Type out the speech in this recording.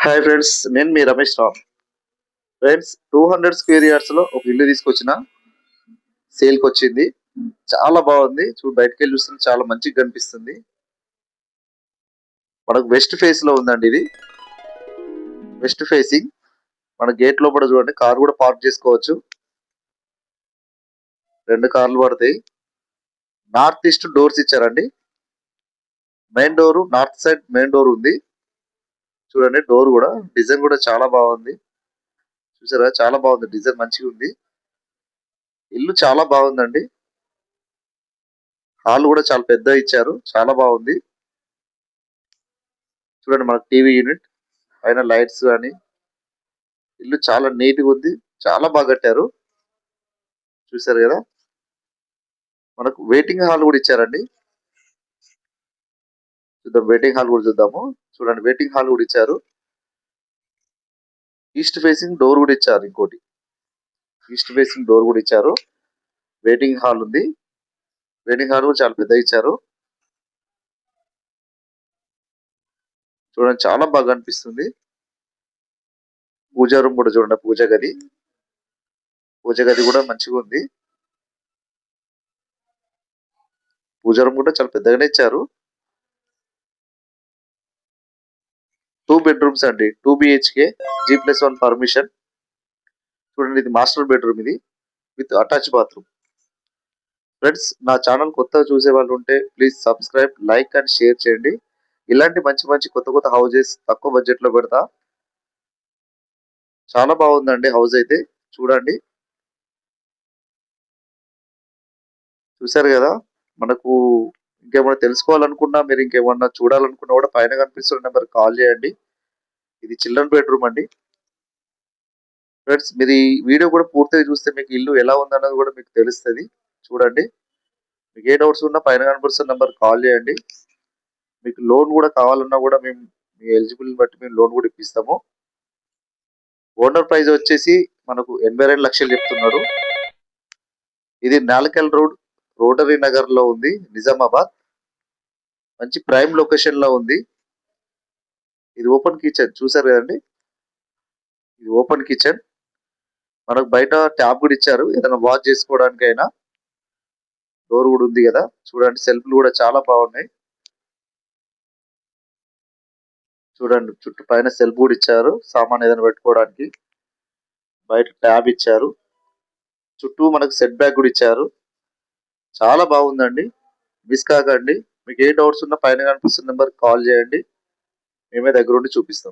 Hi friends, నేను మీ రమేష్ రావు. Friends, 200 square yards లో ఒక ఇల్లు తీసుకొచ్చిన సేల్కి వచ్చింది. చాలా బాగుంది. బయటకు వెళ్ళి చూస్తే చాలా మంచిగా కనిపిస్తుంది. మనకు వెస్ట్ ఫేస్ లో ఉందండి. ఇది వెస్ట్ ఫేసింగ్. మన గేట్ లోపల చూడండి, కార్ కూడా పార్క్ చేసుకోవచ్చు. 2 కార్లు పడతాయి. నార్త్ ఈస్ట్ డోర్స్ ఇచ్చారండి. Main door north side main door ఉంది. చూడండి, డోర్ కూడా డిజైన్ కూడా చాలా బాగుంది. చూసారా, చాలా బాగుంది. డిజైన్ మంచిగా ఉంది. ఇల్లు చాలా బాగుందండి. హాల్ కూడా చాలా పెద్ద ఇచ్చారు. చాలా బాగుంది. చూడండి, మనకు టీవీ యూనిట్ పైన లైట్స్ కానీ, ఇల్లు చాలా నీట్ గా ఉంది. చాలా బాగా కట్టారు. చూసారు కదా, మనకు వెయిటింగ్ హాల్ కూడా ఇచ్చారండి. చూద్దాం, వెయిటింగ్ హాల్ కూడా చూద్దాము. చూడండి, వెయిటింగ్ హాల్ కూడా ఇచ్చారు. ఈస్ట్ ఫేసింగ్ డోర్ కూడా ఇచ్చారు. ఇంకోటి ఈస్ట్ ఫేసింగ్ డోర్ కూడా ఇచ్చారు. వెయిటింగ్ హాల్ ఉంది. వెయిటింగ్ హాల్ కూడా చాలా పెద్ద ఇచ్చారు. చూడండి, చాలా బాగా అనిపిస్తుంది. పూజా రూమ్ కూడా చూడండి. పూజ గది కూడా మంచిగా ఉంది. పూజా రూమ్ కూడా చాలా పెద్దగానే ఇచ్చారు. 2 బెడ్రూమ్స్ అండి. 2 బిహెచ్కే, G+1 పర్మిషన్. చూడండి, ఇది మాస్టర్ బెడ్రూమ్. ఇది విత్ అటాచ్ బాత్రూమ్. ఫ్రెండ్స్, నా ఛానల్ కొత్తగా చూసే వాళ్ళు ఉంటే please subscribe, like and share చేయండి. ఇలాంటి మంచి మంచి కొత్త కొత్త హౌజెస్ తక్కువ బడ్జెట్ లో పెడతా. చాలా బాగుందండి హౌస్ అయితే. చూడండి, చూసారు కదా. మనకు ఇంకేమైనా తెలుసుకోవాలనుకున్నా, మీరు ఇంకేమన్నా చూడాలనుకున్నా కూడా పైన కనిపిస్తున్న నెంబర్ కాల్ చేయండి. ఇది చిల్డ్రన్ బెడ్రూమ్ అండి. ఫ్రెండ్స్, మీరు ఈ వీడియో కూడా పూర్తిగా చూస్తే మీకు ఇల్లు ఎలా ఉందన్నది కూడా మీకు తెలుస్తుంది. చూడండి, మీకు ఏ డౌట్స్ ఉన్నా పైన కనిపిస్తున్న నెంబర్ కాల్ చేయండి. మీకు లోన్ కూడా కావాలన్నా కూడా మేము మీ ఎలిజిబుల్ బట్టి మేము లోన్ కూడా ఇప్పిస్తాము. ఓనర్ ప్రైస్ వచ్చేసి మనకు 82 లక్షలు చెప్తున్నారు. ఇది నాలకల్ రోడ్, రోటరీ నగర్ లో ఉంది, నిజామాబాద్. మంచి ప్రైమ్ లొకేషన్ లో ఉంది. ఇది ఓపెన్ కిచెన్. చూసారు కదండి, ఇది ఓపెన్ కిచెన్. మనకు బయట ట్యాప్ కూడా ఇచ్చారు, ఏదైనా వాష్ చేసుకోవడానికి అయినా. డోర్ కూడా ఉంది కదా. చూడండి, సెల్ఫ్లు కూడా చాలా బాగున్నాయి. చూడండి, చుట్టూ పైన సెల్ఫ్ కూడా ఇచ్చారు, సామాన్ ఏదైనా పెట్టుకోవడానికి. బయట ట్యాబ్ ఇచ్చారు. చుట్టూ మనకు సెట్ బ్యాక్ కూడా ఇచ్చారు. చాలా బాగుందండి. మిస్ కాకండి. మీకు ఏ డౌట్స్ ఉన్నా పైన కనిపిస్తున్న నెంబర్ కాల్ చేయండి. మేమే దగ్గరుండి చూపిస్తాం.